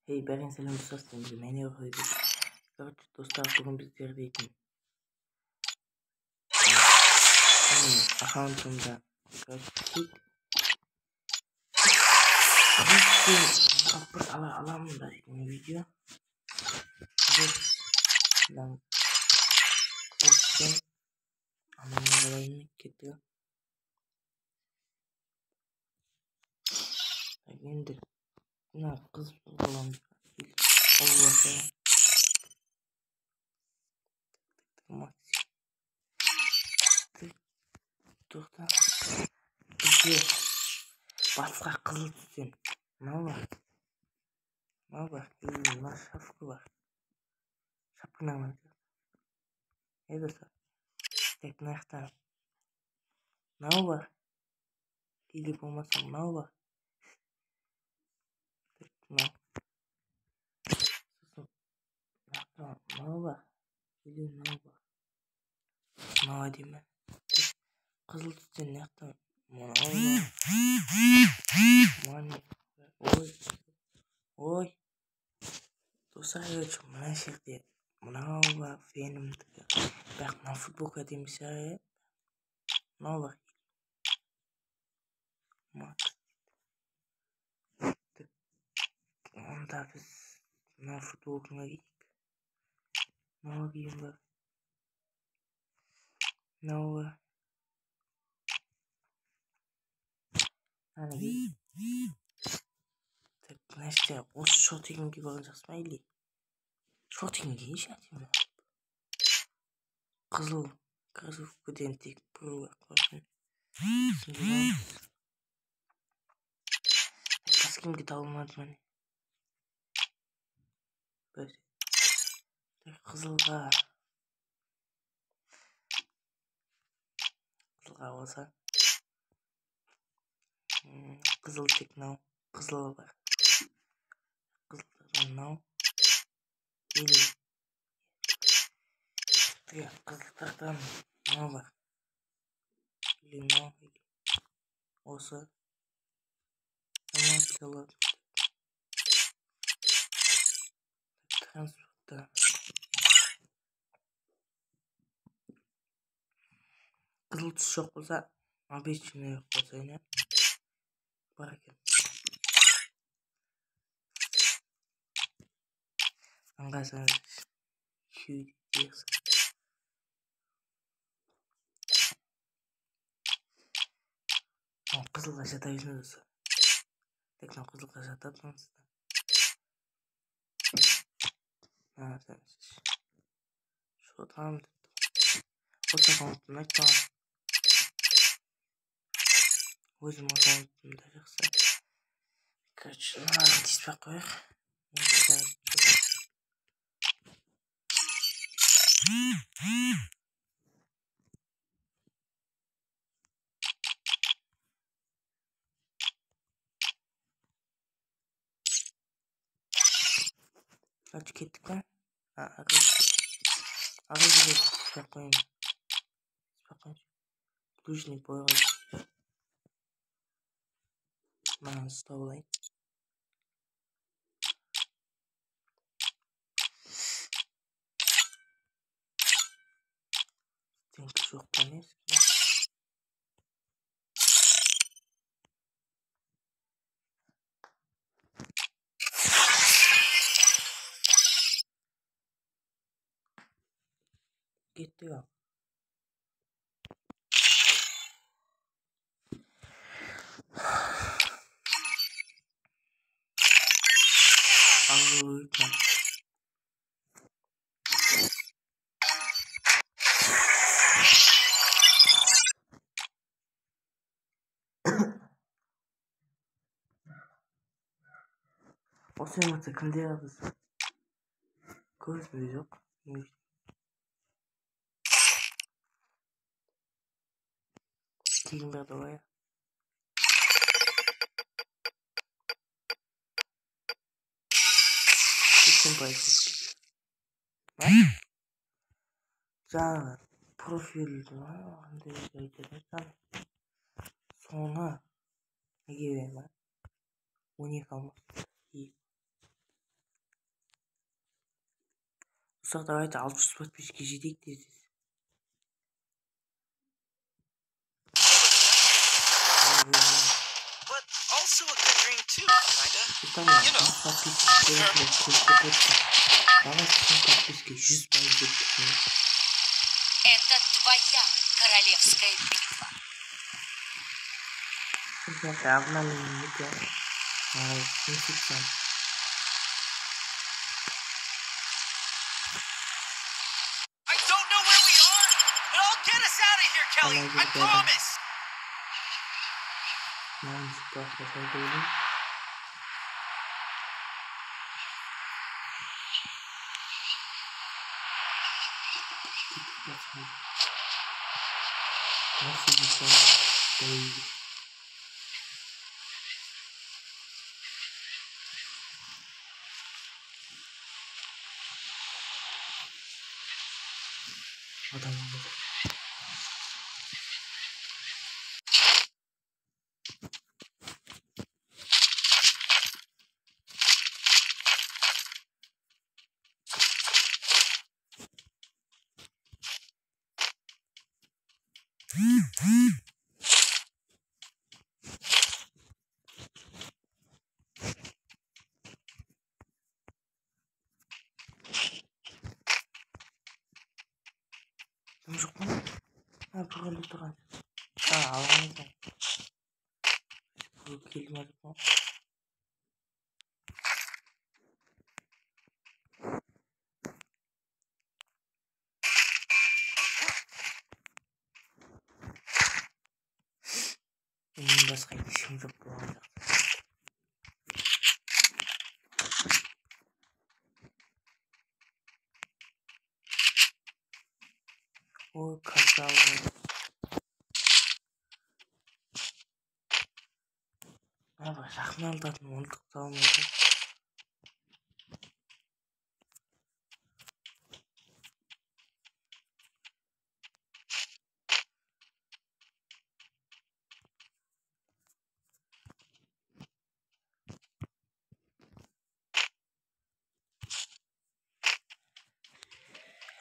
Hey, бәрін сәлем достарым, мені қойды. Короче, достар, бүгін біздер дейтін аккаунтымда бір аламын да видео. Бұдан көрсеткен аманға қалайын кетті. Енді мына қыз боламын. Олбаса тоқта бізде басқа қызыл түстен мынау бар мына шапка бар. Шапканы еді тек мына жақтан мынау бар или болмаса мынау бар. Мынау бар или мынау бар. Мынау әдемі. Қызыл түстен жақтан мынау бар. Ой. Достар, мына жерде мынау бар Веномдікі. Бірақ мына футболка әдемісі. Мынау бар. Онда біз мына футболканы киейік. Мынау киім бар. Мынау бар. Мына жерде осы шортигін киіп алған жақсы ма или? Шортигін киейінші әдемі. Қызыл кроссовкіден тек біреу қойсын. Каскимге табылмады міне. Қызылға болса қызыл тек мынау қызылы бар. Қызылдардан мынау или қызылдардан мынау бар. Или мынау осы эмоциялар транспортта қызыл түс жоқ болса, обещанный жоқ болса не бар екен. Аңғасаңыз үшеуді дерсің. Қызылға жата берсін досы. Тек мынау қызылға жатады маңызда. Что там? Осы аккаунтымды айтпаған. Өзім аккаунтымда жақсы. Короче, тиіспей қояйық. Короче, кеттік па? Ағызды тиіспей қойайын. Блужный бойға маған ұстап алайын. Теңкі жоқ па не? Кеттік ал. Алу өйтін. Осы емоция кімде алдыз? Көз бе жоқ? Кейін бәрді бая. Кеттен байсыз. Жаңағы профилді қандай айтады. Соңы неге берем ба? 12 алмас. болсақ, давайте 600 подписчикке жетейік тез. But also a good dream too, kinda. You know. Это твоя королевская битва. I don't know where we are, but I'll get us out of here, Kelly. I promise. Басқа ешкім жоқ болған жоқ. Ой, казалось. Жақын алдатын ондық талмайды.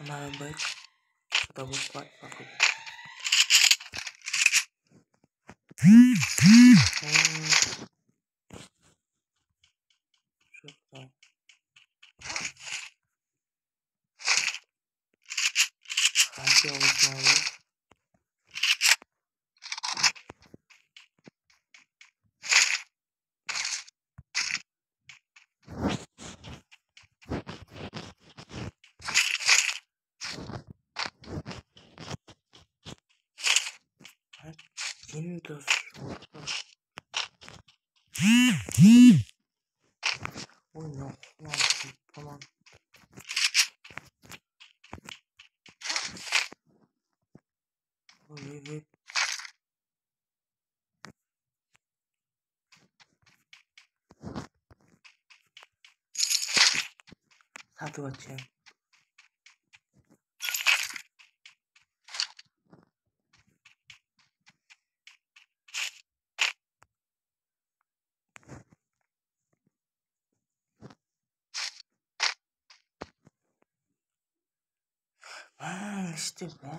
Надо быть, что будет спать покуда. Что-то. Хотелось мало. Windows. Ой, ну, ладно. Ой. Сатып атчы. İşte be.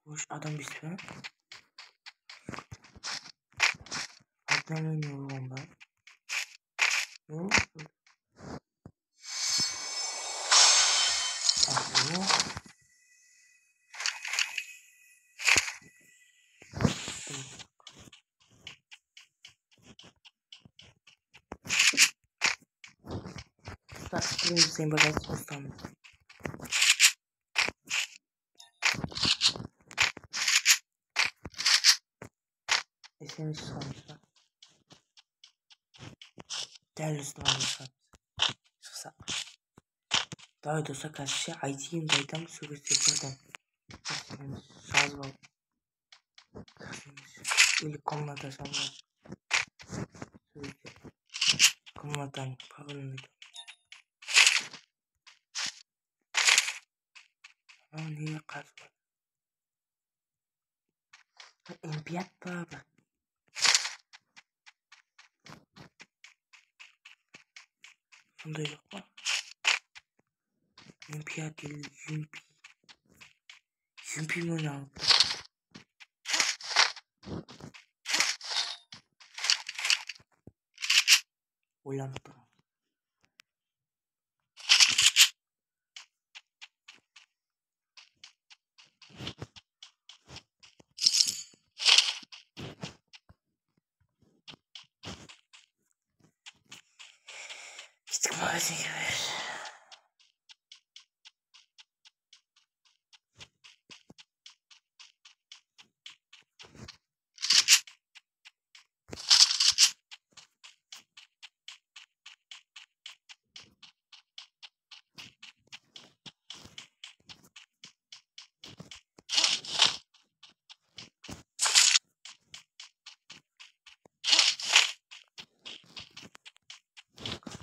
Hoş adam bitme. Adam oynuyor ondan. Ne oldu? Так, sem bagagem postando. Esse é o sonho, tá? Deli üstüne çıksa. Daha da karşı IT'nin dayıdan sürekli şarj var. Или комната со мной. Комната правильно. Он не оказывает. Olimpiyat abi. Bunda yok mu? Olimpiyat değil, Yumpi. Yumpi mi oynayalım? Hollanda. Gittik magazin gibi.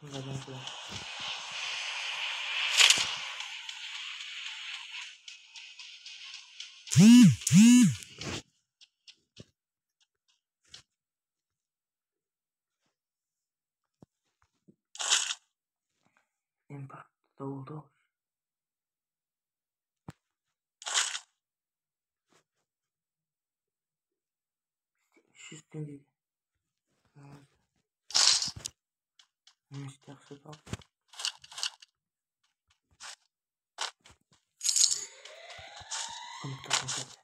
Bunlardan sonra. Impact oldu. Şu üstündeydi. İşte akşam. Unuttum zaten.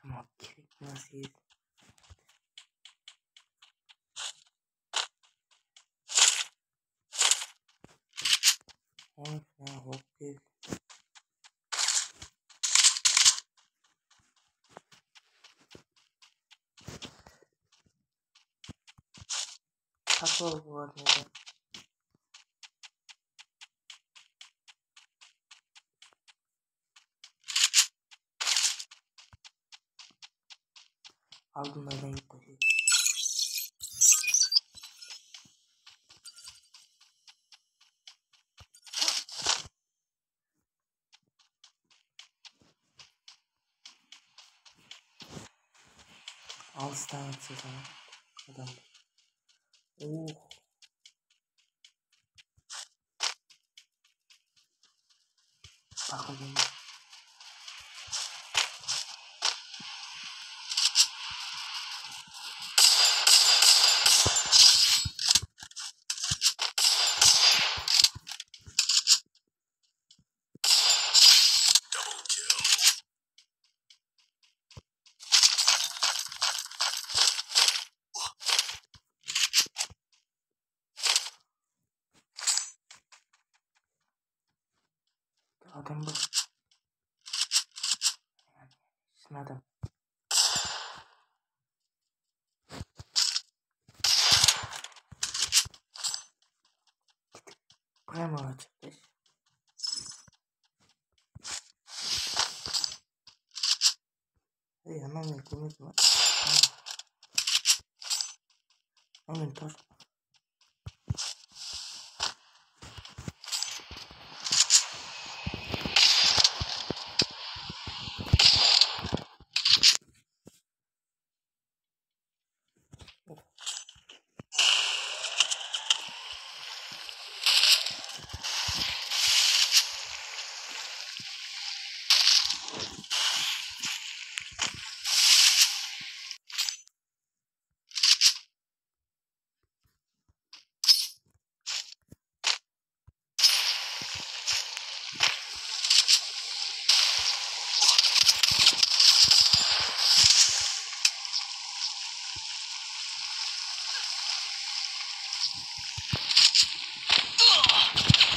Ama gerek nasıl? Oğlum ya hop değil. Takıl bu arada. Aldım ben yukarı. Al stan atıyor sana. Adam. Oh. Bakalım. Adam bak. Şimdi adam. Buraya mı alacaklar? Hey hemen yakalamak var. Hemen taş.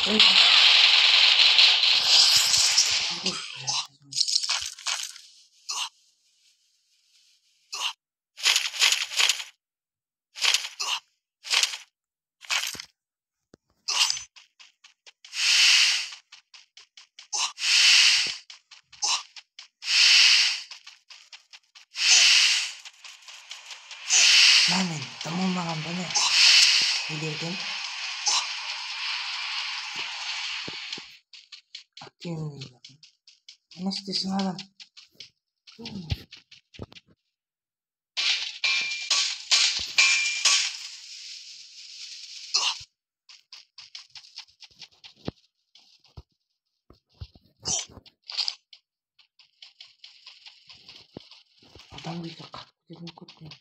Hey. Boş ver. Мен дамылмаған бәне. Недеген? Активный. Ne istiyorsun adam? Adam bize kalk dedim kurtulun.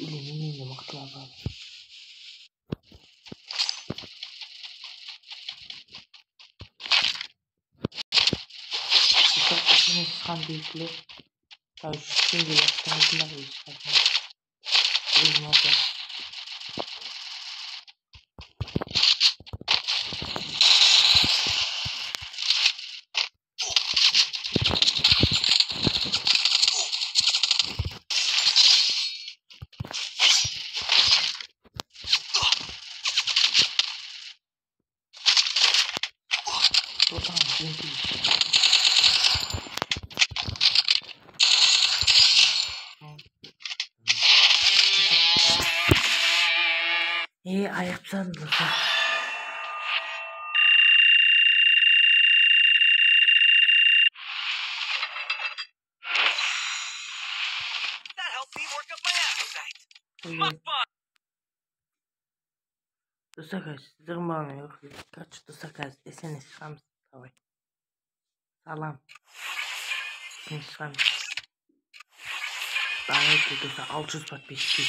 İlini mıktılar abi. Ini sekarang diklik. Tahu sih dia sekarang lagi sekarang. Ini macam. Ayıpsan dursa. That helped me work up my appetite. Mukbang. Dursa kaç. Zırmanı yok. Kaç dursa kaç. Desene çıkam. Davay. Salam. Şimdi çıkam. Daha dursa 600 подписчиков.